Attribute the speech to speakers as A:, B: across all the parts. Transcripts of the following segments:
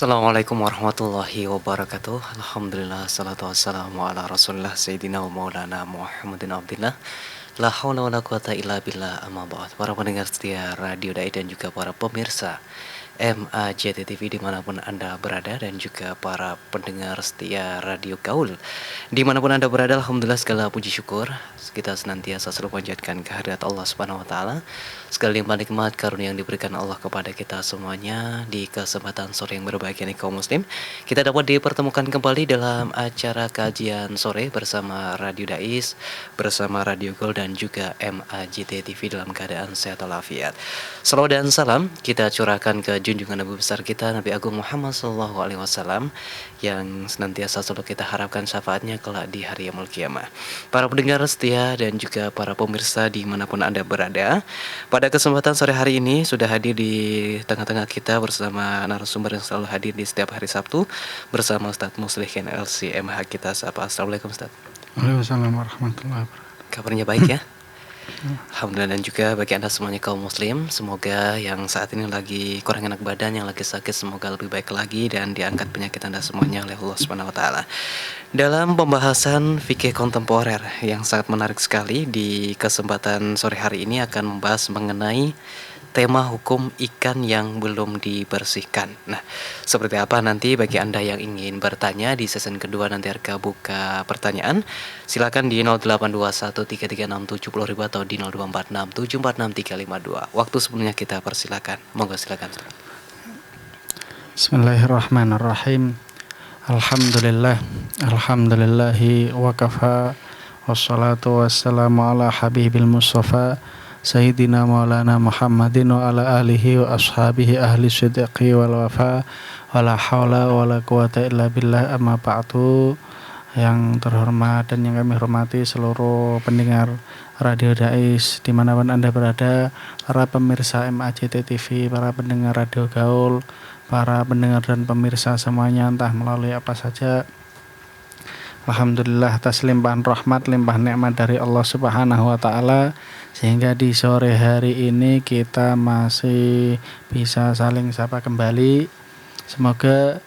A: Assalamualaikum warahmatullahi wabarakatuh. Alhamdulillah, salatu wassalamu ala rasulillah Sayyidina wa maulana Muhammadin abdillah. La hawla wa la quwata illa billah, amma ba'd. Para pendengar setia Radio Dai dan juga para pemirsa MAJT TV dimanapun Anda berada, dan juga para pendengar setia Radio Gaul dimanapun Anda berada, alhamdulillah segala puji syukur kita senantiasa selalu panjatkan kehadirat Allah Subhanahu wa taala. Segala limpah nikmat karunia yang diberikan Allah kepada kita semuanya di kesempatan sore yang berbahagia ini kaum muslim, kita dapat dipertemukan kembali dalam acara kajian sore bersama Radio Dais, bersama Radio Gaul dan juga MAJT TV dalam keadaan sehat walafiat. Salawat dan salam kita curahkan ke junjungan Nabi besar kita Nabi Agung Muhammad SAW yang senantiasa selalu kita harapkan syafaatnya kelak di hari yaumul qiyamah. Para pendengar setia dan juga para pemirsa dimanapun Anda berada, pada kesempatan sore hari ini sudah hadir di tengah-tengah kita bersama narasumber yang selalu hadir di setiap hari Sabtu bersama Ustadz Muslihin LCMH kita. Assalamualaikum Ustadz.
B: Waalaikumsalam warahmatullahi wabarakatuh.
A: Kabarnya baik ya? Alhamdulillah, dan juga bagi Anda semuanya kaum muslim, semoga yang saat ini lagi kurang enak badan, yang lagi sakit, semoga lebih baik lagi dan diangkat penyakit Anda semuanya oleh Allah Subhanahu wa taala. Dalam pembahasan fikih kontemporer yang sangat menarik sekali, di kesempatan sore hari ini akan membahas mengenai tema hukum ikan yang belum dibersihkan. Nah, seperti apa nanti bagi Anda yang ingin bertanya di season kedua, nanti akan buka pertanyaan. Silakan di 082133670000 atau di 0246746352. Waktu sebelumnya kita persilakan. Monggo silakan.
B: Bismillahirrahmanirrahim. Alhamdulillahi wa kafa, wassalatu wassalamu ala habibil mustafa Sayyidina Maulana Muhammadin wa ala alihi wa ashabihi ahli sidqi wal wafa, wa la hawla wa la quwata illa billah, amma ba'du. Yang terhormat dan yang kami hormati seluruh pendengar Radio Dais dimanapun Anda berada, para pemirsa MAJT TV, para pendengar Radio Gaul, para pendengar dan pemirsa semuanya entah melalui apa saja, alhamdulillah atas limpahan rahmat, limpahan nikmat dari Allah Subhanahu wa taala, sehingga di sore hari ini kita masih bisa saling sapa kembali. Semoga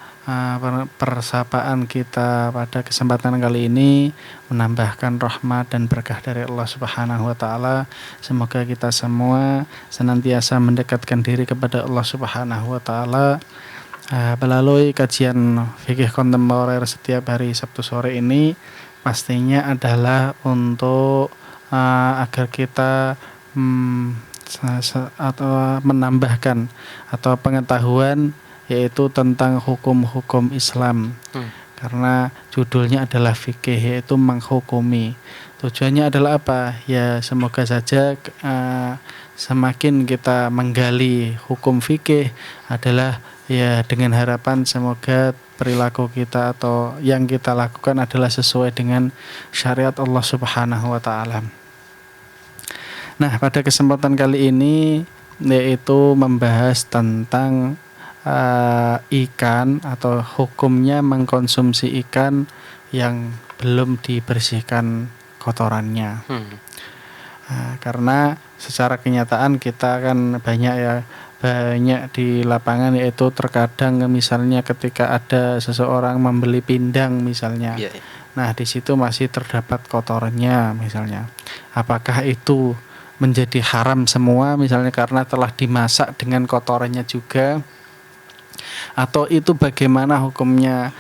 B: persapaan kita pada kesempatan kali ini menambahkan rahmat dan berkah dari Allah Subhanahu wa taala. Semoga kita semua senantiasa mendekatkan diri kepada Allah Subhanahu wa taala melalui kajian fikih kontemporer setiap hari Sabtu sore ini. Pastinya adalah untuk agar kita atau menambahkan atau pengetahuan yaitu tentang hukum-hukum Islam. Karena judulnya adalah fikih, yaitu menghukumi. Tujuannya adalah apa? Ya semoga saja semakin kita menggali hukum fikih adalah ya dengan harapan semoga perilaku kita atau yang kita lakukan adalah sesuai dengan syariat Allah Subhanahu wa taala. Nah, pada kesempatan kali ini yaitu membahas tentang ikan atau hukumnya mengkonsumsi ikan yang belum dibersihkan kotorannya. Karena secara kenyataan kita kan banyak di lapangan, yaitu terkadang misalnya ketika ada seseorang membeli pindang misalnya, nah di situ masih terdapat kotorannya misalnya. Apakah itu menjadi haram semua misalnya karena telah dimasak dengan kotorannya juga, atau itu bagaimana hukumnya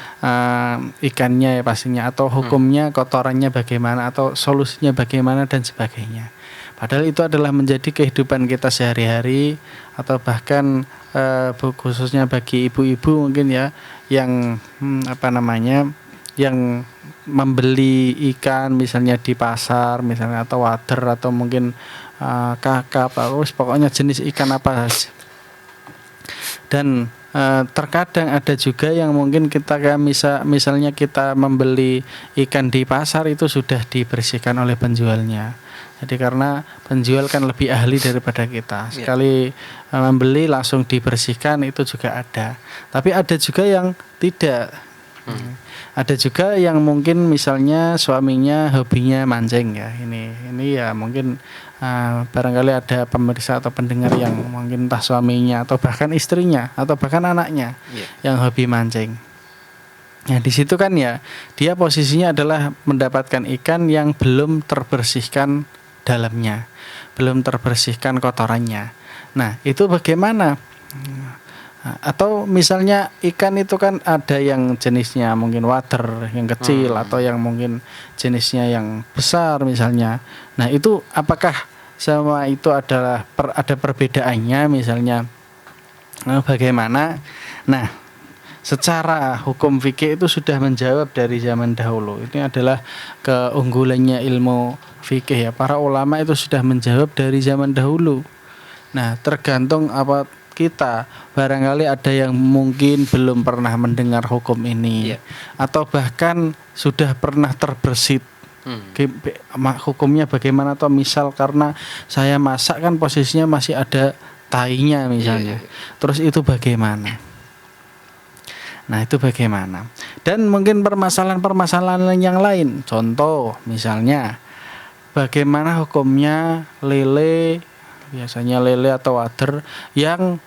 B: ikannya ya pastinya, atau hukumnya kotorannya bagaimana, atau solusinya bagaimana dan sebagainya. Padahal itu adalah menjadi kehidupan kita sehari-hari, atau bahkan khususnya bagi ibu-ibu mungkin ya yang yang membeli ikan misalnya di pasar misalnya, atau wader, atau mungkin kakap, atau pokoknya jenis ikan apa saja. Dan terkadang ada juga yang mungkin kita misalnya kita membeli ikan di pasar itu sudah dibersihkan oleh penjualnya. Jadi karena penjual kan lebih ahli daripada kita. Sekali membeli langsung dibersihkan itu juga ada. Tapi ada juga yang tidak. Ada juga yang mungkin misalnya suaminya hobinya mancing ya. Ini ya mungkin barangkali ada pemirsa atau pendengar yang mungkin entah suaminya atau bahkan istrinya atau bahkan anaknya yang hobi mancing. Nah, di situ kan ya dia posisinya adalah mendapatkan ikan yang belum terbersihkan dalamnya, belum terbersihkan kotorannya. Nah, itu bagaimana? Atau misalnya ikan itu kan ada yang jenisnya mungkin water yang kecil atau yang mungkin jenisnya yang besar misalnya. Nah, itu apakah semua itu adalah ada perbedaannya misalnya bagaimana? Nah, secara hukum fikih itu sudah menjawab dari zaman dahulu. Ini adalah keunggulannya ilmu fikih ya. Para ulama itu sudah menjawab dari zaman dahulu. Nah, tergantung apa kita. Barangkali ada yang mungkin belum pernah mendengar hukum ini atau bahkan sudah pernah terbersit. Hukumnya bagaimana, atau misal karena saya masak kan posisinya masih ada tainya misalnya. Terus itu bagaimana? Nah, itu bagaimana? Dan mungkin permasalahan-permasalahan yang lain. Contoh misalnya bagaimana hukumnya lele, biasanya lele atau wader yang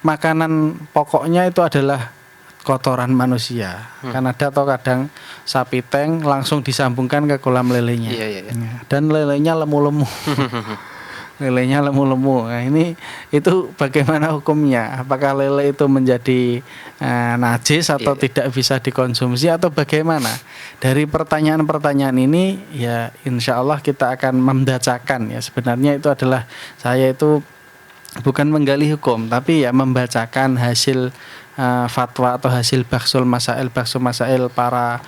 B: makanan pokoknya itu adalah kotoran manusia. Kan ada atau kadang sapi tank langsung disambungkan ke kolam lelenya. Dan lelenya lemu-lemu. Lelenya lemu-lemu. Nah, itu bagaimana hukumnya? Apakah lele itu menjadi najis atau tidak bisa dikonsumsi atau bagaimana? Dari pertanyaan-pertanyaan ini ya insya Allah kita akan membacakan ya. Sebenarnya itu adalah saya itu bukan menggali hukum, tapi ya membacakan hasil fatwa atau hasil bahsul masail para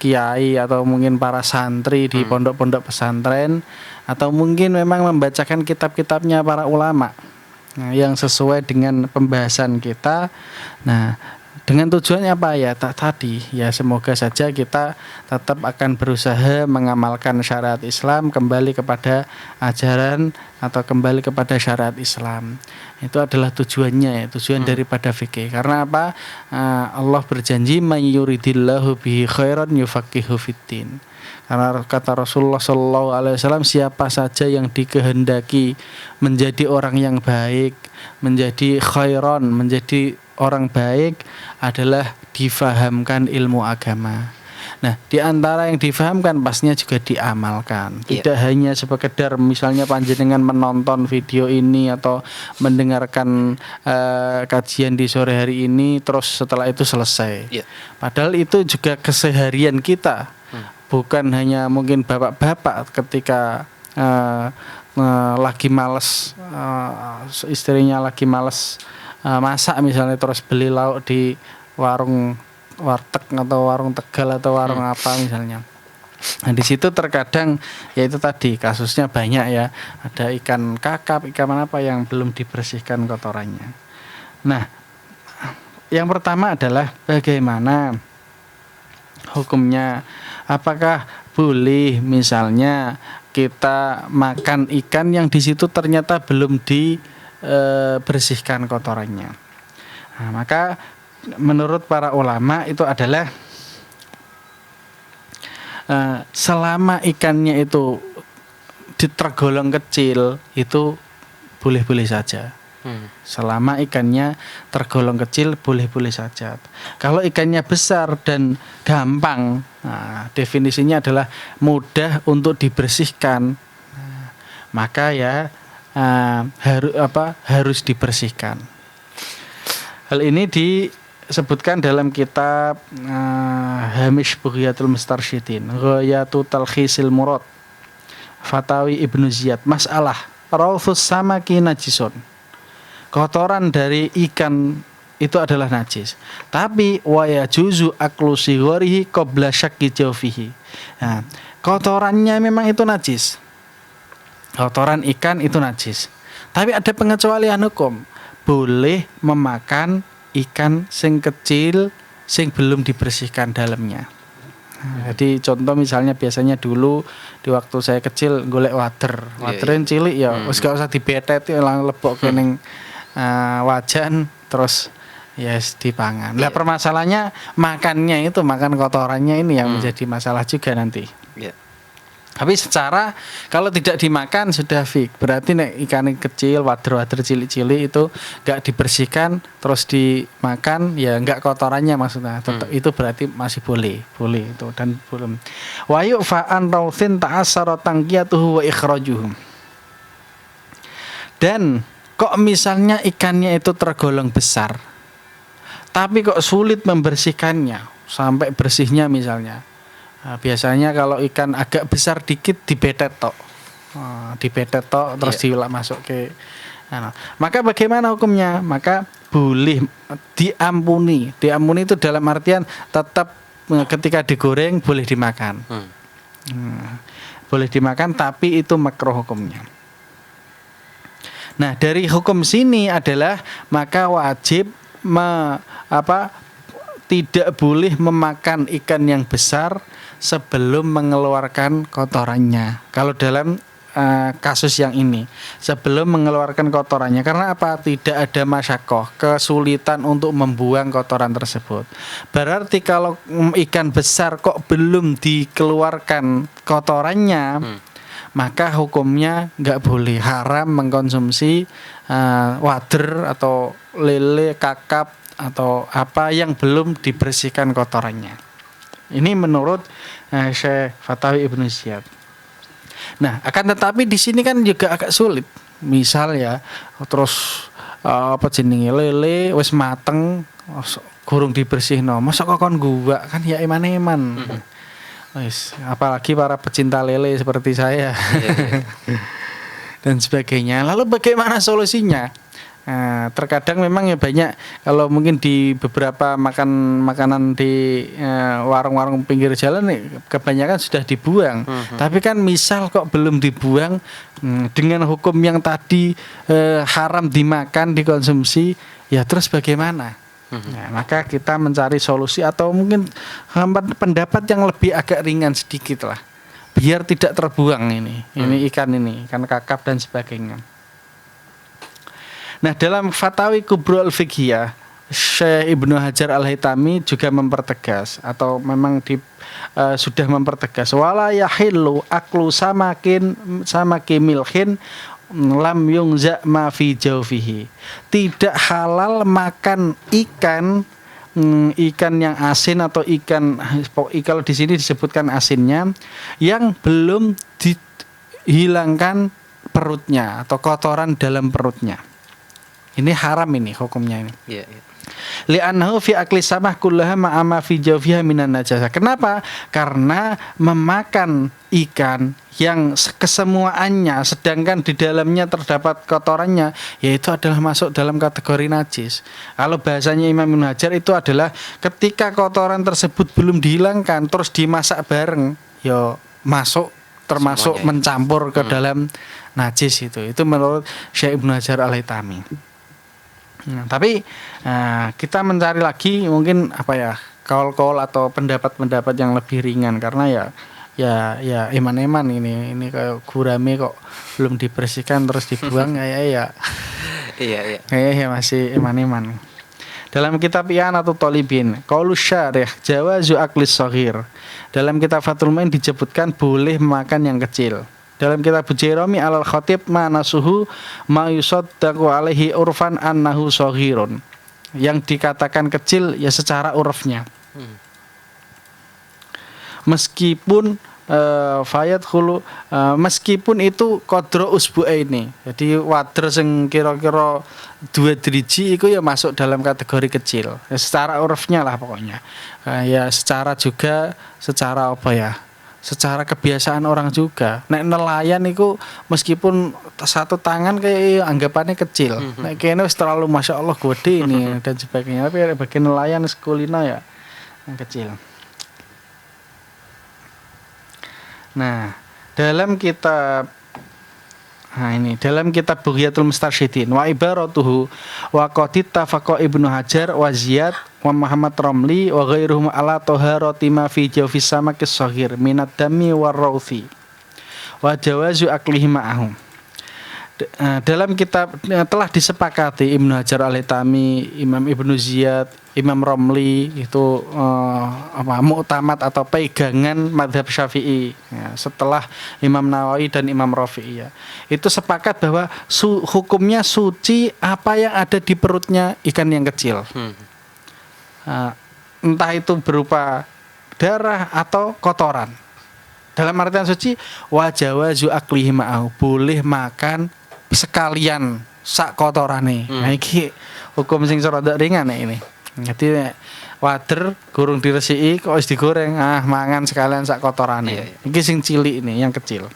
B: kiai atau mungkin para santri di pondok-pondok pesantren, atau mungkin memang membacakan kitab-kitabnya para ulama yang sesuai dengan pembahasan kita. Nah, dengan tujuannya apa ya? Tadi ya semoga saja kita tetap akan berusaha mengamalkan syariat Islam, kembali kepada ajaran atau kembali kepada syariat Islam. Itu adalah tujuannya ya, tujuan daripada fikih. Karena apa? Allah berjanji may yuridillahu bihi khairan yufaqihu fiddin. Karena kata Rasulullah SAW, siapa saja yang dikehendaki menjadi orang yang baik, menjadi khairan, menjadi orang baik, adalah difahamkan ilmu agama. Nah, di antara yang difahamkan pastinya juga diamalkan. Tidak hanya sekedar misalnya panjenengan menonton video ini atau mendengarkan kajian di sore hari ini terus setelah itu selesai. Padahal itu juga keseharian kita. Bukan hanya mungkin bapak-bapak ketika lagi males, istrinya lagi males masak misalnya, terus beli lauk di warung warteg atau warung Tegal atau warung apa misalnya. Nah, di situ terkadang ya itu tadi kasusnya banyak ya, ada ikan kakap, ikan apa yang belum dibersihkan kotorannya. Nah, yang pertama adalah bagaimana hukumnya. Apakah boleh misalnya kita makan ikan yang di situ ternyata belum dibersihkan kotorannya? Nah, maka menurut para ulama itu adalah selama ikannya itu tergolong kecil itu boleh-boleh saja. Selama ikannya tergolong kecil boleh-boleh saja. Kalau ikannya besar dan gampang, definisinya adalah mudah untuk dibersihkan, maka ya harus dibersihkan. Hal ini disebutkan dalam kitab Hamish Bughiyatul Mustarsyidin, Ghayatu Talkhisil Murad, Fatawi Ibnu Ziyad, masalah Rawthus samaki najisun. Kotoran dari ikan itu adalah najis. Tapi wa yajuzu aklu sigharihi qabla syakki jawfihi. Nah, kotorannya memang itu najis. Kotoran ikan itu najis. Tapi ada pengecualian hukum. Boleh memakan ikan sing kecil sing belum dibersihkan dalamnya. Jadi contoh misalnya biasanya dulu di waktu saya kecil golek waterin cilik ya wis gak usah dibetet lang lebok kening wajan, terus yes dipangan. Lah
A: Iya.
B: permasalahannya makannya itu, makan kotorannya ini yang menjadi masalah juga nanti.
A: Iya.
B: Tapi secara kalau tidak dimakan sudah fix. Berarti nek ikan kecil, wader-wader cilik-cilik itu enggak dibersihkan terus dimakan ya enggak kotorannya maksudnya. Tetap itu berarti masih boleh itu dan belum. Wa yu'fa'an rauthin ta'assara tanqiyatuhu wa ikhrajuhum. Dan kok misalnya ikannya itu tergolong besar, tapi kok sulit membersihkannya sampai bersihnya misalnya. Nah, biasanya kalau ikan agak besar dikit dibetet tok. Dibetet tok terus masuk ke maka bagaimana hukumnya? Maka boleh diampuni. Diampuni itu dalam artian tetap ketika digoreng boleh dimakan. Boleh dimakan tapi itu makruh hukumnya. Nah, dari hukum sini adalah maka wajib tidak boleh memakan ikan yang besar sebelum mengeluarkan kotorannya. Kalau dalam kasus yang ini, sebelum mengeluarkan kotorannya, karena apa? Tidak ada masyakoh, kesulitan untuk membuang kotoran tersebut. Berarti kalau ikan besar kok belum dikeluarkan kotorannya, maka hukumnya nggak boleh, haram mengkonsumsi wader atau lele, kakap atau apa yang belum dibersihkan kotorannya. Ini menurut Syekh Fatawi Ibnu Ziyad. Nah, akan tetapi di sini kan juga agak sulit. Misal ya, terus lele wis mateng, gurung dibersihno, masa kok kon gua kan ya eman-eman. Wis, apalagi para pecinta lele seperti saya. Dan sebagainya. Lalu bagaimana solusinya? Nah, terkadang memang ya banyak kalau mungkin di beberapa makanan di warung-warung pinggir jalan nih kebanyakan sudah dibuang. Tapi kan misal kok belum dibuang dengan hukum yang tadi haram dimakan, dikonsumsi, ya terus bagaimana? Nah, maka kita mencari solusi atau mungkin pendapat yang lebih agak ringan sedikit lah, biar tidak terbuang ini ikan kakap dan sebagainya. Nah, dalam Fatawi Kubro al-Fiqhiyah, Syekh Ibnu Hajar al-Haytami juga mempertegas atau memang sudah mempertegas wala yahillu aklu samaki milhin lam yungza ma fi jawfihi. Tidak halal makan ikan yang asin atau ikan kalau di sini disebutkan asinnya yang belum dihilangkan perutnya atau kotoran dalam perutnya. Ini haram ini hukumnya ini.
A: Iya.
B: Li'annahu fi akli samah kullaha ma'ama fi jawfiha minan najasa. Kenapa? Karena memakan ikan yang kesemuaannya sedangkan di dalamnya terdapat kotorannya, yaitu adalah masuk dalam kategori najis. Kalau bahasanya Imam Ibnu Hajar itu adalah ketika kotoran tersebut belum dihilangkan terus dimasak bareng, ya masuk termasuk semuanya, mencampur ke dalam najis itu. Itu menurut Syekh Ibnu Hajar al-Haytami. Nah, tapi kita mencari lagi mungkin kaul-kaul atau pendapat-pendapat yang lebih ringan karena ya eman-eman ini kayak gurame kok belum dibersihkan terus dibuang iya masih eman-eman. Dalam kitab I'anatul Talibin, qaulus syarih jawazu aklis shaghir. Dalam kitab Fathul Mu'in disebutkan boleh makan yang kecil. Dalam kitab Bujairami alal khatib manasuhu ma yusaddaqu alaihi urfan annahu shaghirun. Yang dikatakan kecil ya secara urfnya. Meskipun meskipun itu qadra usbu'aini. Jadi wader sing kira-kira 2 driji itu ya masuk dalam kategori kecil. Ya, secara urfnya lah pokoknya. Ya secara secara kebiasaan orang juga. Nek nelayan itu meskipun satu tangan kayak anggapannya kecil. Nek kene wis terlalu masya Allah gede ini dan sebagainya. Tapi bagi nelayan sekulina ya yang kecil. Nah, dalam kitab Bughyatul Mustarsyidin wa ibaratuhu wa qad ittafaqa Ibnu Hajar wa Ziyad wa Muhammad Ramli wa ghairuhum ala taharati ma fi jawfis samakis shaghir minad dami war rawthi wa jawazu aklihi ma'ahum. dalam kitab telah disepakati Ibnu Hajar Al-Haytami, Imam Ibnu Ziyad, Imam Romli itu mu'tamad atau pegangan mazhab Syafi'i ya, setelah Imam Nawawi dan Imam Rafi'i ya. Itu sepakat bahwa hukumnya suci apa yang ada di perutnya ikan yang kecil. Entah itu berupa darah atau kotoran. Dalam artian suci wajawazu aklihi ma'au, boleh makan sekalian sak kotorane. Nah iki hukum sing rada ringan ini. Jadi wader gurung diresiki kok wis digoreng, mangan sekalian sak kotorane. Iki sing cilik ini, yang kecil.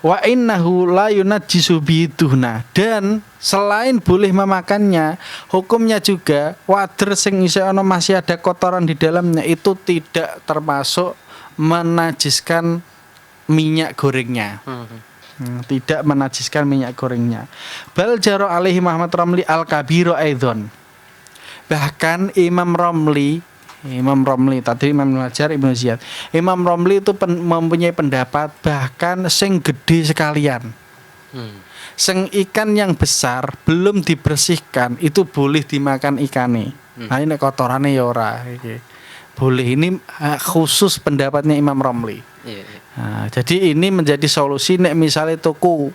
B: Wa innahu la yunajjisu biduhna, dan selain boleh memakannya, hukumnya juga wader sing isih ana masih ada kotoran di dalamnya itu tidak termasuk menajiskan minyak gorengnya. Tidak menajiskan minyak gorengnya. Bal jaro alaihi Muhammad Romli al-Kabiro aidon. Bahkan Imam Romli tadi Imam Hajar, Ibnu Ziyad. Imam Romli itu mempunyai pendapat bahkan sing gede sekalian. Sing ikan yang besar belum dibersihkan itu boleh dimakan ikane. Nah ini kotorannya ya ora iki. Boleh, ini khusus pendapatnya Imam Romli. Nah, jadi ini menjadi solusi nek misalnya tuku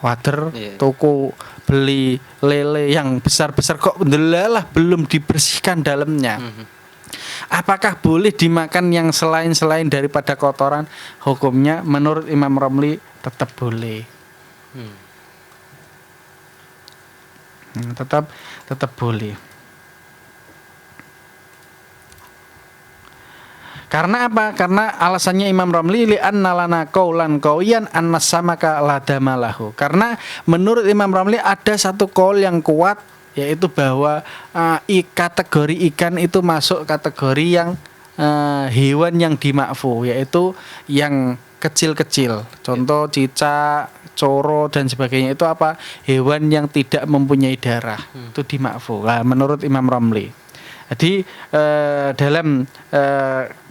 B: water, tuku beli lele yang besar-besar kok ndelalah belum dibersihkan dalamnya. Apakah boleh dimakan yang selain daripada kotoran? Hukumnya menurut Imam Romli tetap boleh. Tetap boleh. Karena apa? Karena alasannya Imam Romli li'anna lana qaulan qawiyan annasamaka ladamalahu. Karena menurut Imam Romli ada satu qaul yang kuat, yaitu bahwa kategori ikan itu masuk kategori yang hewan yang dimakfu, yaitu yang kecil-kecil. Contoh cicak, coro dan sebagainya itu apa? Hewan yang tidak mempunyai darah. Itu dimakfu. Nah, menurut Imam Romli. Jadi dalam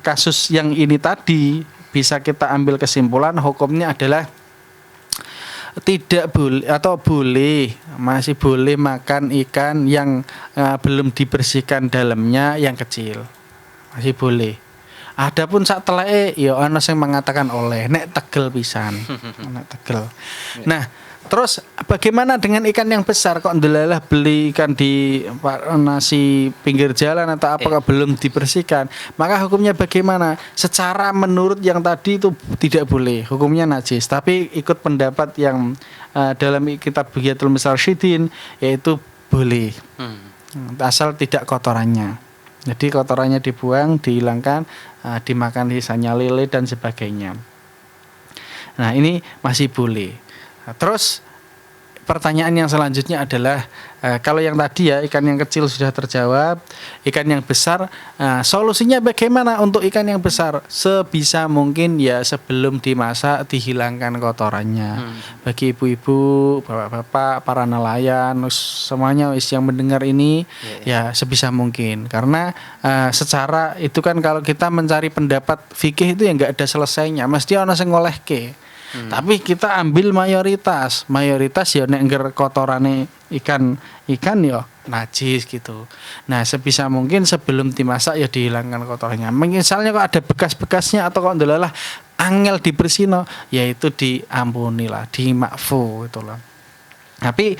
B: kasus yang ini tadi bisa kita ambil kesimpulan hukumnya adalah tidak boleh atau masih boleh makan ikan yang belum dibersihkan dalamnya yang kecil, masih boleh. Adapun sak teleke ya ana sing mengatakan oleh nek tegel pisan. Nek tegel. Nah, terus bagaimana dengan ikan yang besar kok ndelalah beli ikan di nasi pinggir jalan atau apakah belum dibersihkan? Maka hukumnya bagaimana? Secara menurut yang tadi itu tidak boleh, hukumnya najis. Tapi ikut pendapat yang dalam kitab Bugyatul Mustarsyidin yaitu boleh. Asal tidak kotorannya. Jadi kotorannya dibuang, dihilangkan, dimakan sisanya lele dan sebagainya. Nah, ini masih boleh. Terus pertanyaan yang selanjutnya adalah kalau yang tadi ya ikan yang kecil sudah terjawab, ikan yang besar, solusinya bagaimana untuk ikan yang besar? Sebisa mungkin ya sebelum dimasak dihilangkan kotorannya. Bagi ibu-ibu, bapak-bapak, para nelayan, semuanya yang mendengar ini ya sebisa mungkin. Karena secara itu kan kalau kita mencari pendapat fikih itu ya nggak ada selesainya, mesti ana sing ngolehke. Tapi kita ambil mayoritas ya nek ngger kotorane ikan ya najis gitu. Nah, sebisa mungkin sebelum dimasak ya dihilangkan kotorannya. Misalnya kok ada bekas-bekasnya atau kok ndelalah angel dibersihno, yaitu diampuni lah, dimakfu itulah. Tapi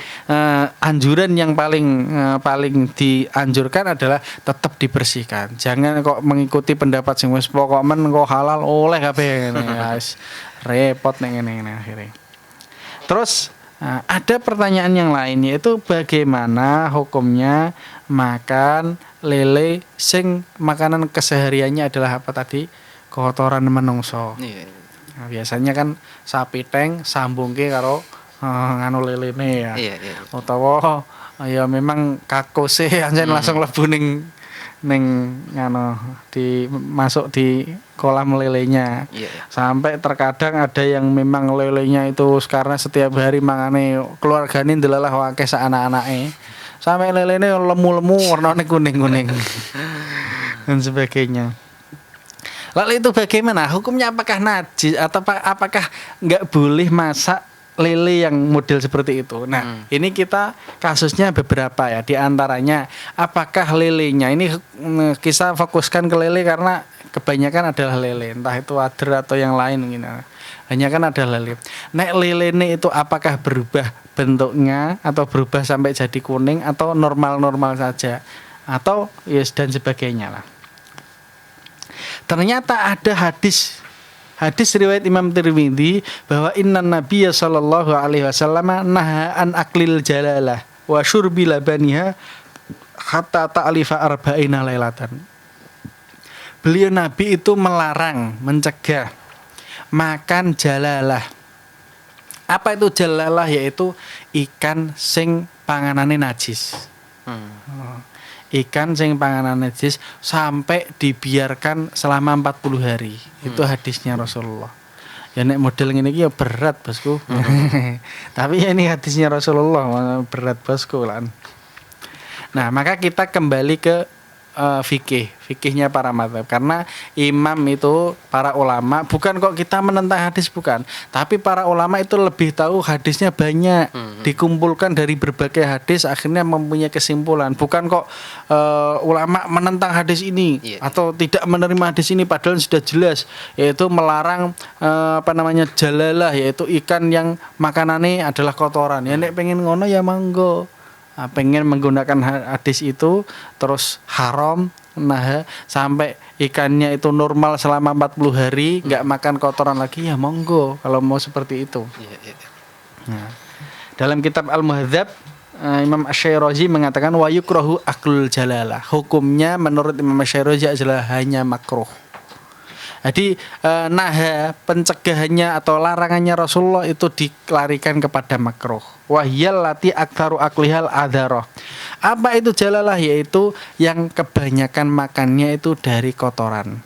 B: anjuran yang paling dianjurkan adalah tetap dibersihkan. Jangan kok mengikuti pendapat sing wis pokok men kok halal oleh kabeh guys. Repot ning ngene akhirnya. Terus ada pertanyaan yang lain yaitu bagaimana hukumnya makan lele sing makanan kesehariannya adalah apa tadi? Kotoran menungso. Nah, biasanya kan sapi teng sambungke karo nganu lelene ya. Utawa ya memang kakose anjen langsung mlebu ning ngano masuk di kolam lelenya. Sampai terkadang ada yang memang lelenya itu karena setiap hari mangane keluargane ndelalah akeh sak anak-anake. Sampai lelene lemu-lemu warnane kuning-kuning dan sebagainya. Lalu itu bagaimana? Hukumnya apakah najis atau apakah nggak boleh masak lele yang model seperti itu? Nah, ini kita kasusnya beberapa ya. Di antaranya, apakah lelenya ini kita fokuskan ke lele karena kebanyakan adalah lele, entah itu wader atau yang lain mungkin. Hanya kan ada lele. Nek lele ini itu apakah berubah bentuknya atau berubah sampai jadi kuning atau normal-normal saja atau yes dan sebagainya lah. Ternyata ada hadis riwayat Imam Tirmidzi bahwa innan nabiyya sallallahu alaihi wasallam naha an aklil jalalah wa syurbi labaniha hatta ta'lifa arba'ina lailatan. Beliau Nabi itu melarang, mencegah makan jalalah. Apa itu jalalah? Yaitu ikan sing panganane najis. Ikan sing panganan najis sampai dibiarkan selama 40 hari. Itu hadisnya Rasulullah. Ya nek model ngene iki ya berat, Bosku. Tapi ya ini hadisnya Rasulullah, berat Bosku lan. Nah, maka kita kembali ke fikihnya para mazhab, karena imam itu para ulama bukan kok kita menentang hadis, bukan, tapi para ulama itu lebih tahu hadisnya banyak, dikumpulkan dari berbagai hadis akhirnya mempunyai kesimpulan, bukan kok ulama menentang hadis ini atau tidak menerima hadis ini padahal sudah jelas yaitu melarang jalalah, yaitu ikan yang makanannya adalah kotoran. Ya nek pengen ngono ya monggo. Pengen menggunakan hadis itu terus haram, nah sampai ikannya itu normal selama 40 hari nggak makan kotoran lagi, ya monggo kalau mau seperti itu. Nah, dalam kitab Al-Muhadzab Imam Asy-Syairazi mengatakan wa yukrahu aklul jalalah. Hukumnya menurut Imam Asy-Syairazi adalah hanya makruh. Jadi naha, pencegahannya atau larangannya Rasulullah itu dilarikan kepada makruh. Wahyal lati aktsaru aklihal adzaroh. Apa itu jalalah? Yaitu yang kebanyakan makannya itu dari kotoran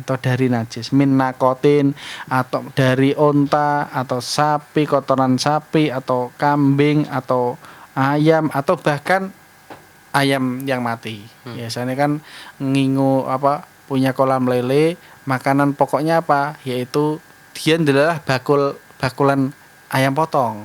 B: atau dari najis, min nakotin atau dari onta atau sapi, kotoran sapi atau kambing atau ayam atau bahkan ayam yang mati. Biasanya kan ngingu punya kolam lele, makanan pokoknya apa? Yaitu dia adalah bakulan ayam potong.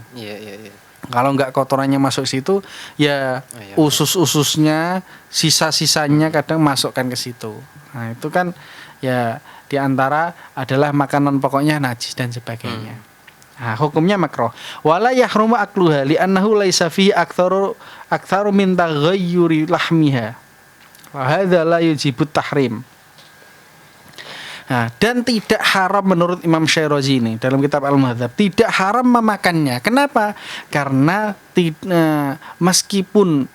B: Kalau nggak kotorannya masuk situ, ya usus-ususnya, sisa-sisanya kadang masukkan ke situ. Nah itu kan ya diantara adalah makanan pokoknya najis dan sebagainya. Nah, hukumnya makruh. Wala yahrumu akluha li'annahu laisa fihi aktsaru min taghayyuri lahmiha. Wa hadza la yujibu tahrim. Nah, dan tidak haram menurut Imam Syairazi ini dalam kitab Al-Muhadzab, tidak haram memakannya. Kenapa? Karena meskipun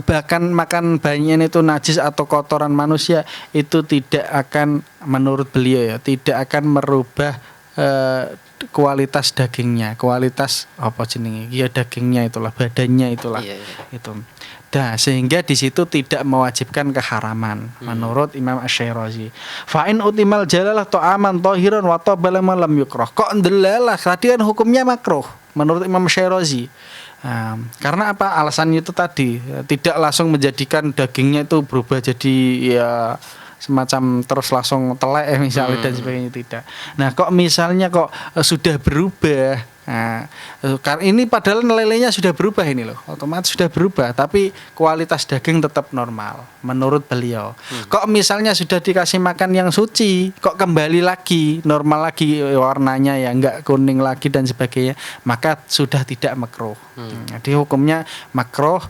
B: bahkan makan bayinya itu najis atau kotoran manusia, itu tidak akan, menurut beliau ya, tidak akan merubah kualitas dagingnya, kualitas dagingnya itulah, badannya itulah. Itu. Nah, sehingga di situ tidak mewajibkan keharaman menurut Imam Asy-Syairazi. Fa in utimal jalalah ta'aman tahiran wa tabala lam yukrah. Kok ndelalah tadi kan hukumnya makruh menurut Imam Asy-Syairazi. Karena apa? Alasannya itu tadi, tidak langsung menjadikan dagingnya itu berubah jadi ya semacam terus langsung telek misalnya dan sebagainya, tidak. Nah, kok misalnya kok sudah berubah. Nah, ini padahal lelenya sudah berubah ini loh, otomatis sudah berubah, tapi kualitas daging tetap normal menurut beliau. Kok misalnya sudah dikasih makan yang suci, kok kembali lagi normal lagi warnanya, ya enggak kuning lagi dan sebagainya, maka sudah tidak makruh. Jadi hukumnya makruh,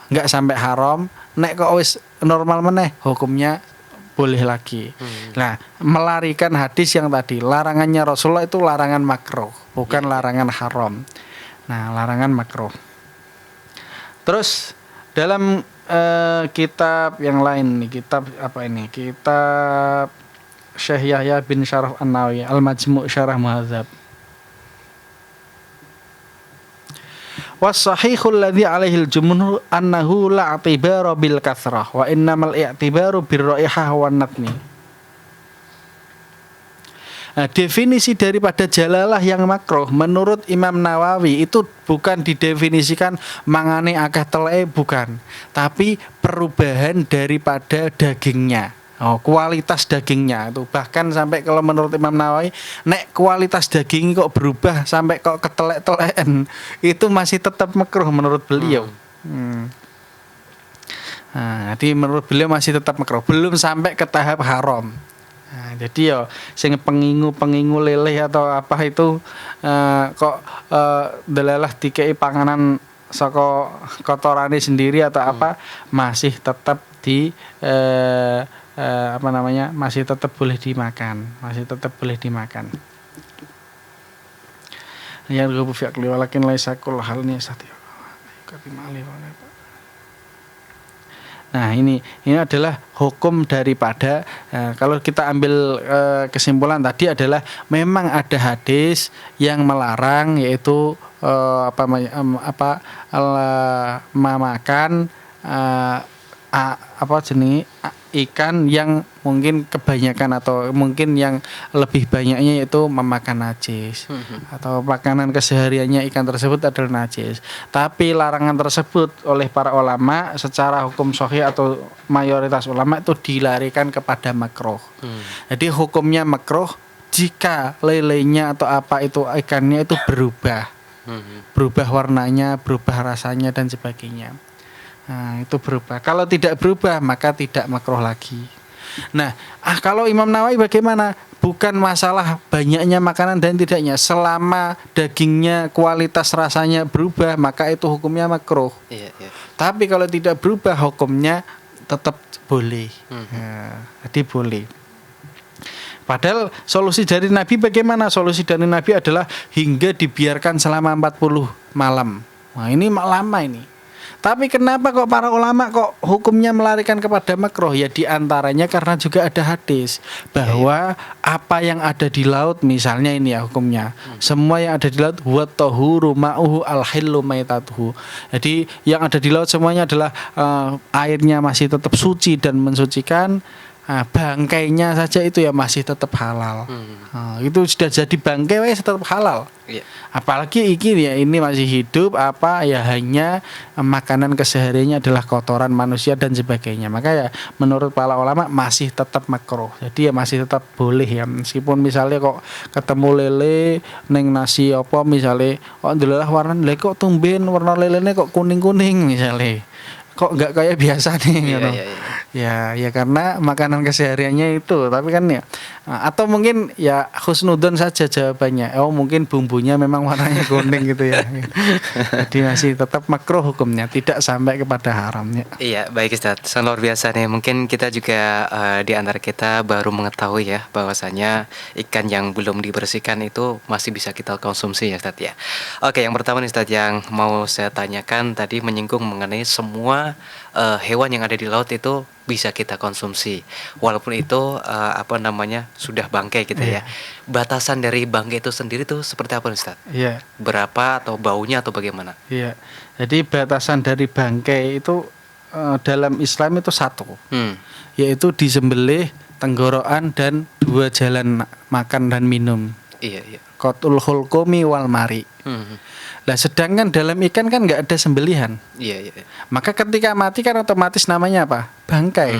B: enggak sampai haram. Nek kok wis normal meneh, hukumnya boleh lagi. Nah, melarikan hadis yang tadi, larangannya Rasulullah itu larangan makruh, bukan larangan haram. Nah, larangan makruh. Terus dalam kitab yang lain nih, kitab apa ini? Kitab Syekh Yahya bin Syaraf An-Nawawi, Al-Majmu' Syarah Muhadzab. Was-sahihul ladzi alaihil jumhur annahu la i'tibara bil kathrah wa innamal i'tibaru bir raihah wan natni. Nah, definisi daripada jalalah yang makruh menurut Imam Nawawi itu bukan didefinisikan mangane akeh teleke, bukan, tapi perubahan daripada dagingnya. kualitas dagingnya itu. Bahkan sampai kalau menurut Imam Nawawi, nek kualitas daging kok berubah sampai kok ketelek-teleken, itu masih tetap makruh menurut beliau. Nah, jadi menurut beliau masih tetap makruh, belum sampai ke tahap haram. Nah, jadi sing pengingu leleh atau apa itu kok delalah dikei panganan saka kotorane sendiri atau apa, masih tetap di masih tetap boleh dimakan, Ya gue fi'li walakin laisa kullu hal ni sati. Nah, ini adalah hukum daripada kalau kita ambil kesimpulan tadi adalah memang ada hadis yang melarang, yaitu memakan ikan yang mungkin kebanyakan atau mungkin yang lebih banyaknya yaitu memakan najis, atau makanan kesehariannya ikan tersebut adalah najis. Tapi larangan tersebut oleh para ulama secara hukum sahih atau mayoritas ulama itu dilarikan kepada makruh. Jadi hukumnya makruh jika lelenya atau apa itu ikannya itu berubah warnanya, berubah rasanya dan sebagainya. Nah, itu berubah. Kalau tidak berubah maka tidak makruh lagi. Nah, kalau Imam Nawawi bagaimana? Bukan masalah banyaknya makanan dan tidaknya. Selama dagingnya kualitas rasanya berubah maka itu hukumnya makruh. Tapi kalau tidak berubah hukumnya tetap boleh. Jadi boleh. Padahal solusi dari Nabi bagaimana? Solusi dari Nabi adalah hingga dibiarkan selama 40 malam. Nah, ini lama ini. Tapi kenapa kok para ulama kok hukumnya melarikan kepada makruh? Ya diantaranya karena juga ada hadis bahwa apa yang ada di laut, misalnya ini ya hukumnya, semua yang ada di laut huwa tahuru ma'uhu al-hillu maitatuhu. Jadi yang ada di laut semuanya adalah airnya masih tetap suci dan mensucikan. Nah, bangkainya saja itu ya masih tetap halal. Itu sudah jadi bangkai tetap halal. Apalagi ini masih hidup, ya hanya makanan kesehariannya adalah kotoran manusia dan sebagainya. Maka ya menurut para ulama masih tetap makruh. Jadi ya masih tetap boleh ya, meskipun misalnya kok ketemu lele neng nasi apa misalnya, ndelah warna lele kok tumben warna lelenya kok kuning-kuning misalnya. Kok enggak kayak biasa nih gitu. Ya karena makanan kesehariannya itu, tapi kan ya atau mungkin ya husnudon saja jawabannya. Mungkin bumbunya memang warnanya kuning gitu ya. Jadi masih tetap makruh hukumnya, tidak sampai kepada haramnya.
A: Iya, baik Ustaz. Luar biasa nih. Mungkin kita juga di antara kita baru mengetahui ya bahwasanya ikan yang belum dibersihkan itu masih bisa kita konsumsi ya Ustaz ya. Oke, yang pertama nih Ustaz yang mau saya tanyakan tadi menyinggung mengenai semua hewan yang ada di laut itu bisa kita konsumsi walaupun itu sudah bangkai gitu ya. Batasan dari bangkai itu sendiri tuh seperti apa Ustaz? Berapa atau baunya atau bagaimana?
B: Jadi batasan dari bangkai itu dalam Islam itu satu, yaitu disembelih, tenggorokan dan 2 jalan makan dan minum. Qatul hulqumi wal mari. Nah, sedangkan dalam ikan kan nggak ada sembelihan. Maka ketika mati kan otomatis namanya apa? Bangkai.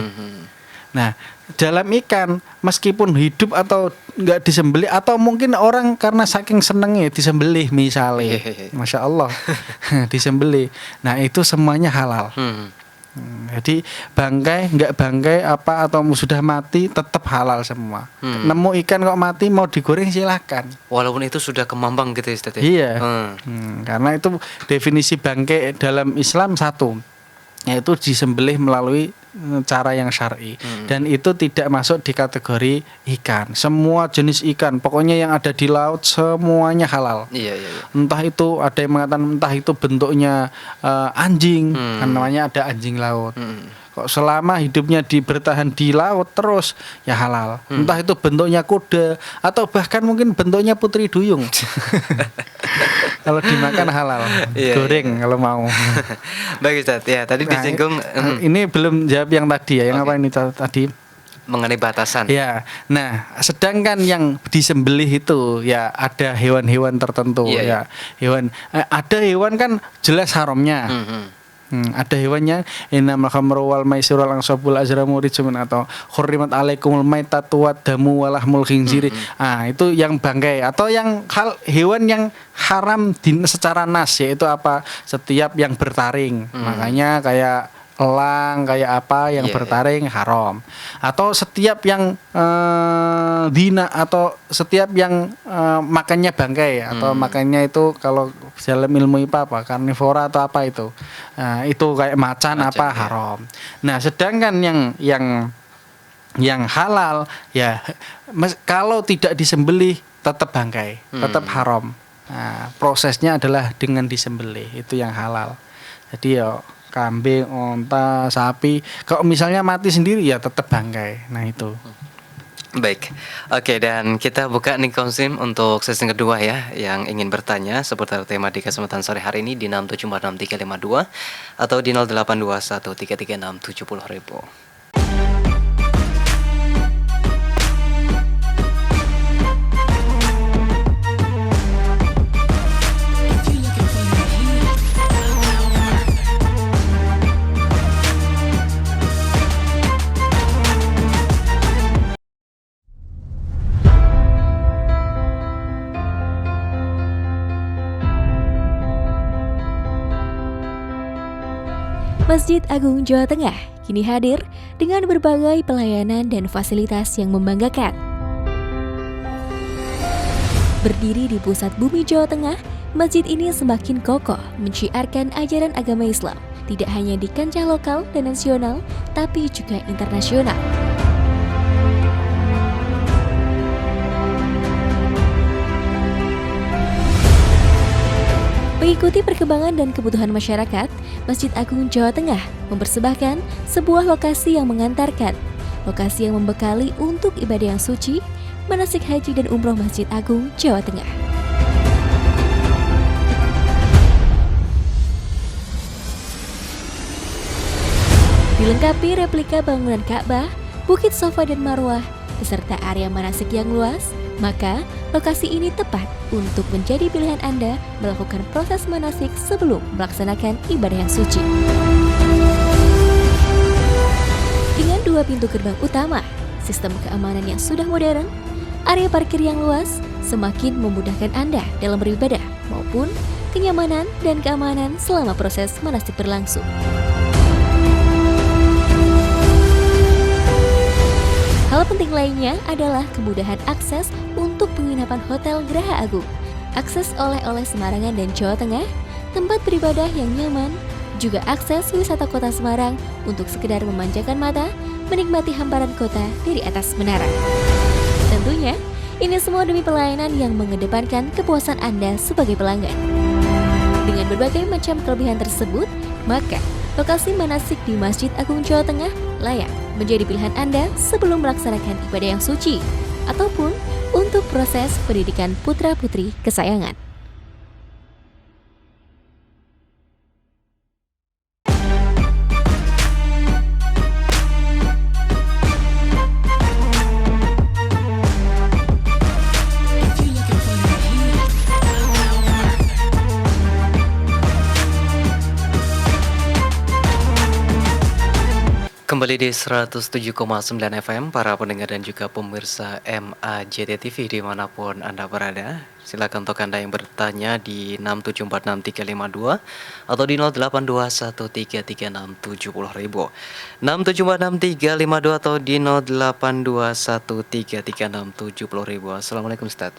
B: Nah, dalam ikan meskipun hidup atau nggak disembelih, atau mungkin orang karena saking senengnya disembelih misalnya, masya Allah, disembelih. Nah, itu semuanya halal. Jadi bangkai nggak bangkai apa atau sudah mati tetap halal semua. Nemu ikan kok mati mau digoreng silakan.
A: Walaupun itu sudah kemambang gitu ya Ustaz ya?
B: Iya. Karena itu definisi bangkai dalam Islam satu, yaitu disembelih melalui cara yang syar'i, dan itu tidak masuk di kategori ikan. Semua jenis ikan, pokoknya yang ada di laut semuanya halal. Entah itu ada yang mengatakan entah itu bentuknya anjing, kan namanya ada anjing laut. Kok selama hidupnya bertahan di laut terus ya halal. Entah itu bentuknya kuda atau bahkan mungkin bentuknya putri duyung. Kalau dimakan halal, goreng kalau mau.
A: Baik Ustaz, ya tadi disinggung.
B: Ini belum jawab yang tadi ya, yang apa ini tadi?
A: Mengenai batasan.
B: Ya, nah sedangkan yang disembelih itu ya ada hewan-hewan tertentu ya. Hewan ada hewan kan jelas haramnya. Ada hewannya innamal khamru wal maisiru wal ansabul azlamu rijsun atau hurrimat alaikumul maitatu wad damu wal lahmul khinziri. Itu yang bangkai atau yang hewan yang haram secara nas, yaitu apa? Setiap yang bertaring. Makanya kayak elang, kayak apa yang bertaring haram. Atau setiap yang dina atau setiap yang makannya bangkai atau makannya itu kalau dalam ilmu IPA apa karnivora atau apa itu. Itu kayak macan apa haram. Nah, sedangkan yang halal ya kalau tidak disembelih tetap bangkai, tetap haram. Nah, prosesnya adalah dengan disembelih, itu yang halal. Jadi ya kambing, onta, sapi, kalau misalnya mati sendiri ya tetap bangkai. Nah itu.
A: Baik, oke, dan kita buka nih Konsim untuk sesi kedua ya, yang ingin bertanya seputar tema di kesempatan sore hari ini di 6746352 atau di 082133670000.
C: Masjid Agung Jawa Tengah kini hadir dengan berbagai pelayanan dan fasilitas yang membanggakan. Berdiri di pusat bumi Jawa Tengah, masjid ini semakin kokoh menciarkan ajaran agama Islam, tidak hanya di kancah lokal dan nasional, tapi juga internasional. Mengikuti perkembangan dan kebutuhan masyarakat, Masjid Agung Jawa Tengah mempersembahkan sebuah lokasi yang mengantarkan, lokasi yang membekali untuk ibadah yang suci, manasik haji dan umroh Masjid Agung Jawa Tengah. Dilengkapi replika bangunan Ka'bah, Bukit Safa dan Marwah, beserta area manasik yang luas, maka lokasi ini tepat untuk menjadi pilihan Anda melakukan proses manasik sebelum melaksanakan ibadah yang suci. Dengan 2 pintu gerbang utama, sistem keamanan yang sudah modern, area parkir yang luas semakin memudahkan Anda dalam beribadah maupun kenyamanan dan keamanan selama proses manasik berlangsung. Hal penting lainnya adalah kemudahan akses untuk penginapan Hotel Geraha Agung, akses oleh-oleh Semarangan dan Jawa Tengah, tempat beribadah yang nyaman, juga akses wisata kota Semarang untuk sekedar memanjakan mata, menikmati hamparan kota dari atas menara. Tentunya, ini semua demi pelayanan yang mengedepankan kepuasan Anda sebagai pelanggan. Dengan berbagai macam kelebihan tersebut, maka lokasi manasik di Masjid Agung Jawa Tengah layak menjadi pilihan Anda sebelum melaksanakan ibadah yang suci ataupun untuk proses pendidikan putra-putri kesayangan.
A: Kembali di 107,9 FM, para pendengar dan juga pemirsa MAJT TV dimanapun Anda berada. Silakan untuk Anda yang bertanya di 6746352 atau di 082133670000. 6746352 atau di 082133670000. Assalamualaikum Ustaz.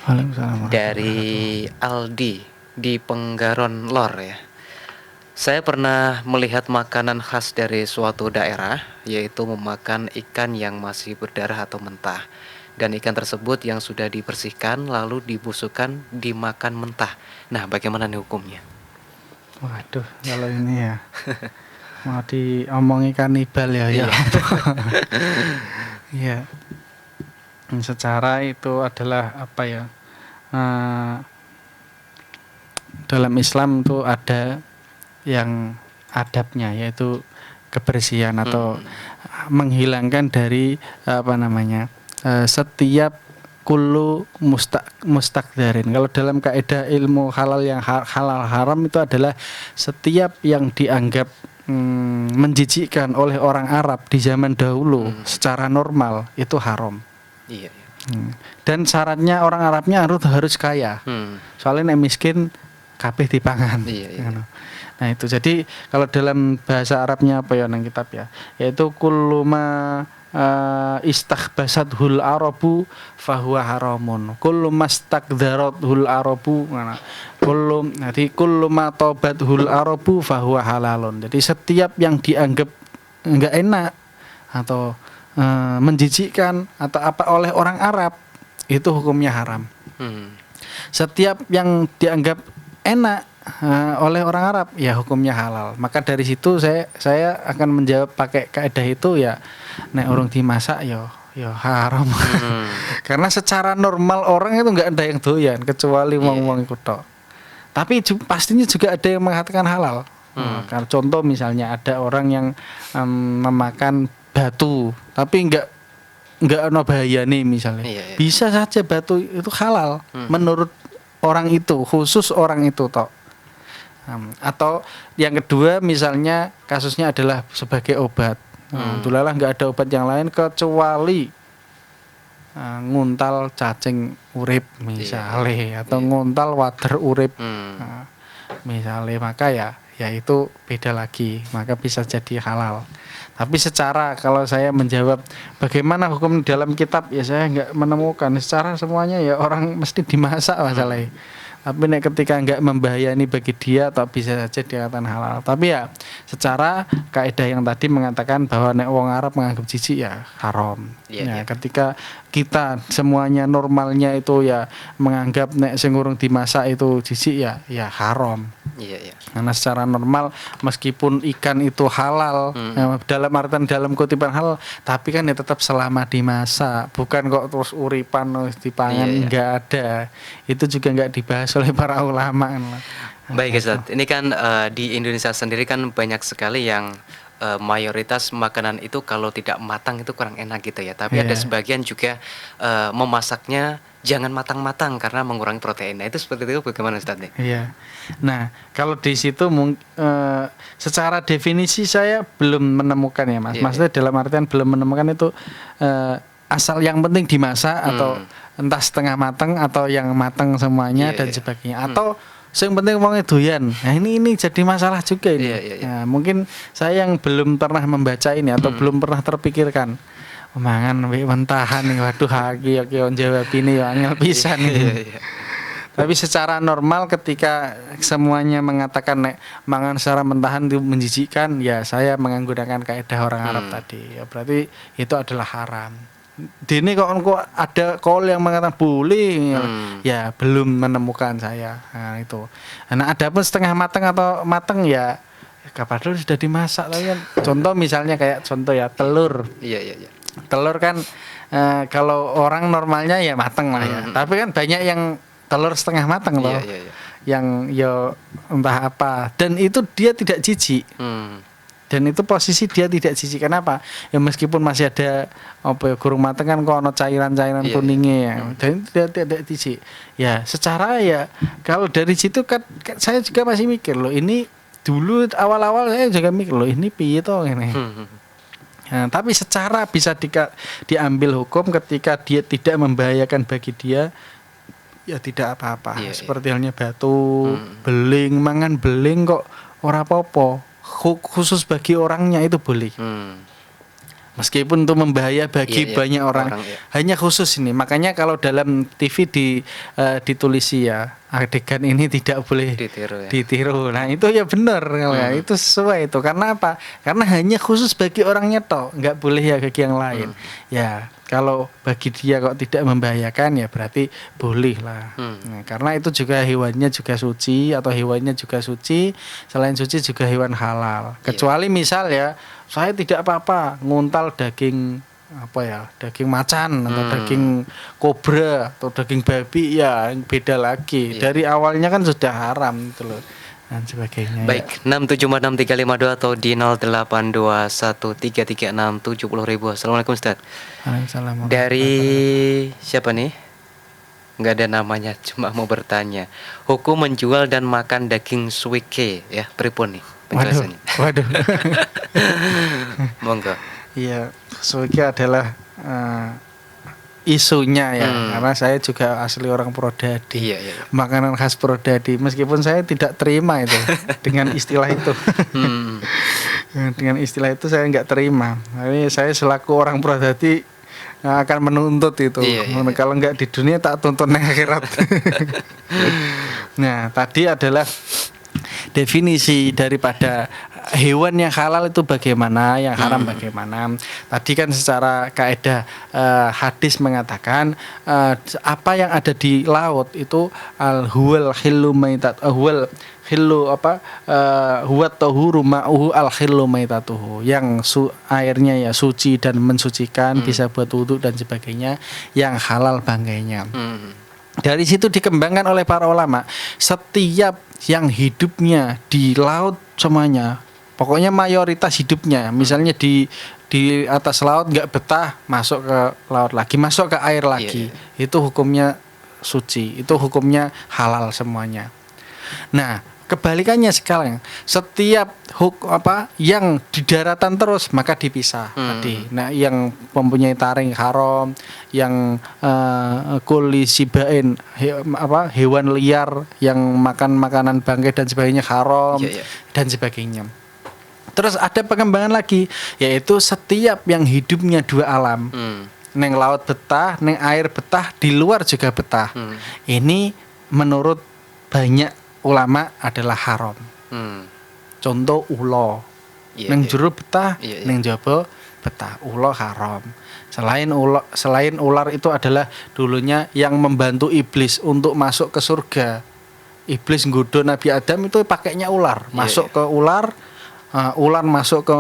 B: Waalaikumsalam.
A: Dari Aldi di Penggaron Lor ya. Saya pernah melihat makanan khas dari suatu daerah, yaitu memakan ikan yang masih berdarah atau mentah. Dan ikan tersebut yang sudah dibersihkan lalu dibusukkan dimakan mentah. Nah, bagaimana nih hukumnya?
B: Waduh, kalau ini ya mau diomongi kanibal ya. Iya. Secara itu adalah apa ya? Dalam Islam itu ada yang adabnya, yaitu kebersihan atau menghilangkan dari setiap kullu mustaqdarin. Kalau dalam kaidah ilmu halal yang halal haram itu adalah setiap yang dianggap menjijikkan oleh orang Arab di zaman dahulu secara normal itu haram.
A: Iya, iya.
B: Dan syaratnya orang Arabnya harus kaya. Soalnya nek miskin kabeh dipangan.
A: Iya, iya.
B: Nah itu jadi kalau dalam bahasa Arabnya apa ya nang kitab ya, yaitu kullu ma istakhbasathul arabu fahuwa haramun. Kullu mastaqdarathul arabu kullu ma tabathul arabu fahuwa halalun. Jadi setiap yang dianggap enggak enak atau menjijikkan atau apa oleh orang Arab itu hukumnya haram. Setiap yang dianggap enak oleh orang Arab ya hukumnya halal. Maka dari situ saya akan menjawab pakai kaidah itu ya nek urung dimasak ya haram. Karena secara normal orang itu enggak ada yang doyan kecuali wong-wong iku tok. Tapi pastinya juga ada yang mengatakan halal. Kalau contoh misalnya ada orang yang memakan batu tapi enggak ono bahayane misalnya. Bisa saja batu itu halal menurut orang itu, khusus orang itu tok. Atau yang kedua misalnya kasusnya adalah sebagai obat. Tulalah enggak ada obat yang lain kecuali nguntal cacing urip misalnya atau nguntal wader urip. Misalnya maka ya itu beda lagi, maka bisa jadi halal. Tapi secara kalau saya menjawab bagaimana hukum dalam kitab ya saya enggak menemukan. Secara semuanya ya orang mesti dimasak masalahnya. Tapi nek ketika enggak membahayakan bagi dia atau bisa saja dikatakan halal. Tapi ya secara kaidah yang tadi mengatakan bahwa nek wong Arab menganggap jijik ya haram. Ketika kita semuanya normalnya itu ya menganggap nek sing urung dimasak itu jijik ya haram. Karena secara normal meskipun ikan itu halal dalam artian dalam kutipan halal, tapi kan ya tetap selama dimasak, bukan kok terus uripan dipangan enggak ada. Itu juga enggak dibahas oleh para ulama.
A: Baik Ustaz, ini kan di Indonesia sendiri kan banyak sekali yang mayoritas makanan itu kalau tidak matang itu kurang enak gitu ya. Tapi ada sebagian juga memasaknya jangan matang-matang karena mengurangi protein. Nah, itu seperti itu bagaimana Ustaz nih?
B: Iya. Nah, kalau di situ secara definisi saya belum menemukan ya Mas. Maksudnya dalam artian belum menemukan itu asal yang penting dimasak atau entah setengah matang atau yang matang semuanya dan sebagainya. Atau yang penting wongnya doyan. Nah, ini jadi masalah juga ini. Nah, mungkin saya yang belum pernah membaca ini atau belum pernah terpikirkan. Mangan mentahan nih, waduh haki jawab ini angel pisan nih. Tapi secara normal ketika semuanya mengatakan nek mangan secara mentahan itu menjijikkan, ya saya menggunakan kaidah orang Arab tadi. Ya berarti itu adalah haram. Dini kok ada call yang mengatakan boleh, ya belum menemukan saya. Nah itu. Nah adapun setengah matang atau matang ya padahal sudah dimasak kan. Contoh misalnya kayak contoh ya telur. Telur kan kalau orang normalnya ya matang lah ya. Tapi kan banyak yang telur setengah matang loh. Yang ya entah apa dan itu dia tidak jijik. Dan itu posisi dia tidak jijik. Kenapa? Ya meskipun masih ada apa ya kurung matang kan kok ono cairan-cairan kuningnya ya. Dan dia tidak jijik. Ya, secara ya kalau dari situ kan saya juga masih mikir loh ini dulu awal-awal saya juga mikir loh ini piye toh ini. Nah, tapi secara bisa diambil hukum ketika dia tidak membahayakan bagi dia ya tidak apa-apa. Seperti halnya batu, beling, mangan beling kok ora apa-apa. Khusus bagi orangnya itu boleh. Meskipun itu membahayakan bagi banyak orang hanya khusus ini. Makanya kalau dalam TV ditulisi ya adegan ini tidak boleh ditiru. Nah itu ya benar ya, itu sesuai itu. Karena apa? Karena hanya khusus bagi orangnya toh, nggak boleh ya bagi yang lain. Ya kalau bagi dia kok tidak membahayakan ya berarti boleh lah. Nah, karena itu juga hewannya juga suci atau hewannya juga suci. Selain suci juga hewan halal. Kecuali misal ya saya tidak apa-apa nguntal daging apa ya daging macan atau daging kobra atau daging babi ya beda lagi. Dari awalnya kan sudah haram gitu loh dan sebagainya.
A: Baik, 6746352 atau di 082133670000. Assalamualaikum Ustaz.
B: Waalaikumsalam.
A: Dari siapa nih? nggak ada namanya, cuma mau bertanya. Hukum menjual dan makan daging suike ya, pripun nih penjelasannya?
B: Waduh.
A: Monggo.
B: Iya, suiki adalah isunya ya, karena saya juga asli orang Purwodadi.
A: Iya.
B: Makanan khas Purwodadi, meskipun saya tidak terima itu dengan istilah itu. Dengan istilah itu saya nggak terima. Tapi saya selaku orang Purwodadi akan menuntut itu.
A: Iya.
B: Kalau nggak di dunia tak tuntut di akhirat. Nah, tadi adalah definisi daripada hewan yang halal itu bagaimana, yang haram bagaimana. Tadi kan secara kaidah hadis mengatakan apa yang ada di laut itu huwal khillu maitat huwal khillu huwa tahuru ma'uhu al khillu maitatuhu, yang airnya ya suci dan mensucikan, bisa buat wudhu dan sebagainya, yang halal bangkainya. Dari situ dikembangkan oleh para ulama, setiap yang hidupnya di laut semuanya, pokoknya mayoritas hidupnya, misalnya di atas laut nggak betah, masuk ke laut lagi, masuk ke air lagi, itu hukumnya suci, itu hukumnya halal semuanya. Nah, kebalikannya sekarang, setiap yang di daratan terus maka dipisah tadi. Nah, yang mempunyai taring haram, yang kuli sibain hewan liar yang makan makanan bangkai dan sebagainya haram dan sebagainya. Terus ada pengembangan lagi, yaitu setiap yang hidupnya dua alam. Neng laut betah, neng air betah, di luar juga betah. Ini menurut banyak ulama adalah haram. Contoh ulo, neng jero betah, neng jaba betah, ulo haram. Selain ular itu adalah dulunya yang membantu iblis untuk masuk ke surga. Iblis nggoda Nabi Adam itu pakainya ular, masuk ke ular, ular masuk ke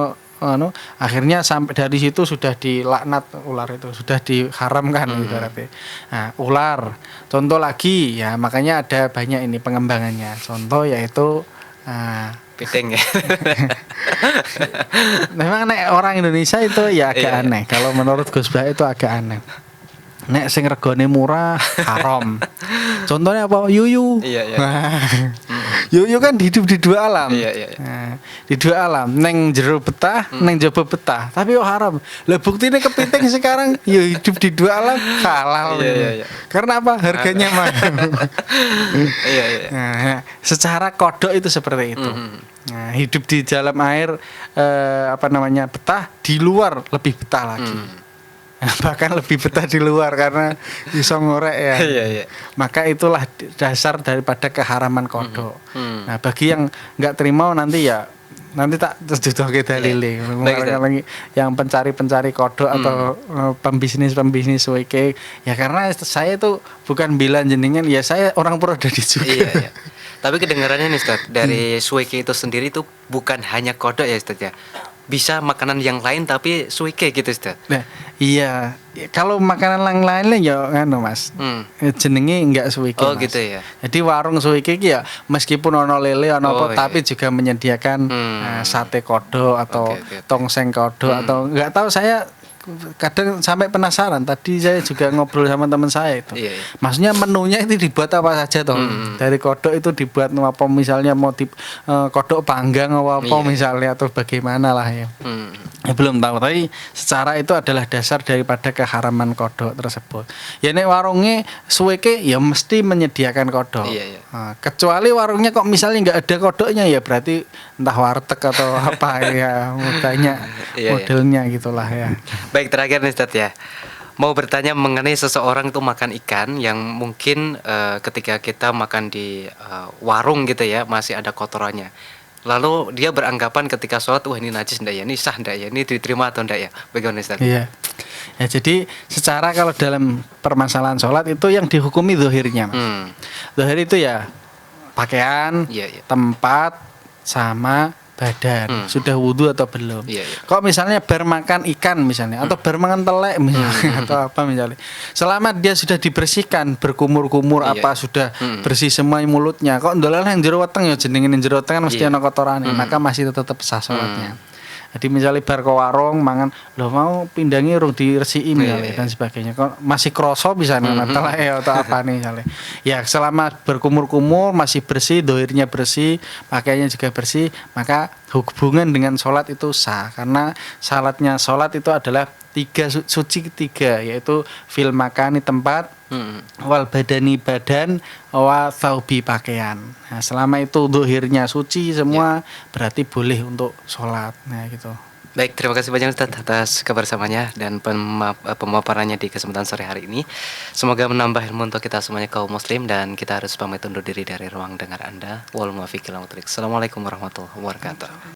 B: akhirnya sampai dari situ sudah dilaknat ular itu, sudah diharamkan ibaratnya. Nah, ular. Contoh lagi ya, makanya ada banyak ini pengembangannya. Contoh yaitu
A: piting ya.
B: Memang orang Indonesia itu ya agak aneh. Kalau menurut Gus Bah itu agak aneh. Nek sing regane murah haram. Contohnya apa? Yuyu. Yuyu kan hidup di dua alam. Nah, di dua alam, neng jero betah, neng jaba betah. Tapi haram. Lah buktine kepiting sekarang ya hidup di dua alam halal. Karena apa? Harganya mahal. Nah, secara kodok itu seperti itu. Nah, hidup di dalam air betah, di luar lebih betah lagi. Bahkan lebih betah di luar karena bisa ngorek ya. Maka itulah dasar daripada keharaman kodok. Nah, bagi yang nggak terima nanti tak terjudoke dalile. Lagi yang pencari kodok atau pembisnis suike ya, karena saya itu bukan bilang jenengan ya, saya orang Purwodadi juga.
A: Tapi kedengarannya nih Ustaz, dari suike itu sendiri itu bukan hanya kodok ya Ustaz ya. Bisa makanan yang lain tapi suike gitu Ustaz.
B: Nah, iya. Kalau makanan yang lain ya Mas. Jenenge enggak suike. Mas.
A: Gitu ya.
B: Jadi warung suike iki ya meskipun ono lele tapi juga menyediakan sate kodok atau tongseng kodok atau enggak tahu, saya kadang sampai penasaran. Tadi saya juga ngobrol sama teman saya itu. Maksudnya menunya itu dibuat apa saja toh? Dari kodok itu dibuat apa, misalnya mau kodok panggang apa misalnya, atau bagaimana lah ya. Ya belum tahu, tapi secara itu adalah dasar daripada keharaman kodok tersebut. Ya nek warungnya suweke ya mesti menyediakan kodok. Nah, kecuali warungnya kok misalnya nggak ada kodoknya, ya berarti entah warteg atau apa ya, banyak modelnya gitulah ya.
A: Baik, terakhir nih Ustaz ya, mau bertanya mengenai seseorang itu makan ikan yang mungkin ketika kita makan di warung gitu ya, masih ada kotorannya. Lalu dia beranggapan ketika sholat, wah ini najis enggak ya, ini sah enggak ya, ini diterima atau enggak ya, bagaimana Ustaz?
B: Iya. Ya, jadi secara kalau dalam permasalahan sholat itu yang dihukumi zahirnya, Mas. Zahir itu ya pakaian, tempat, sama badan, sudah wudhu atau belum. Kok misalnya bermakan ikan misalnya, atau bermakan telek misalnya, atau apa misalnya, selama dia sudah dibersihkan, berkumur-kumur sudah bersih semua mulutnya, kok ndolel yang jero weteng ya jenengin jero weteng kan mesti ana kotorane, maka masih tetap sah salatnya. Jadi misalnya bar ke warung mangan, lho mau pindangi urung diresiki misalnya
A: Iya.
B: dan sebagainya. Kok masih kroso bisa telah atau apa nih misalnya. Ya selama berkumur-kumur masih bersih, dohirnya bersih, pakaiannya juga bersih, maka hubungan dengan sholat itu sah. Karena syaratnya sholat itu adalah suci tiga, yaitu fil makani tempat, wal badani badan, wa thaubi pakaian. Nah, selama itu dohirnya suci semua berarti boleh untuk sholat. Nah gitu.
A: Baik, terima kasih banyak Ustadz atas kebersamaannya dan pemaparannya di kesempatan sore hari ini. Semoga menambah ilmu untuk kita semuanya kaum muslim, dan kita harus pamit undur diri dari ruang dengar Anda. Wal muwaffiq ila aqwamit thoriq. Assalamualaikum warahmatullahi wabarakatuh.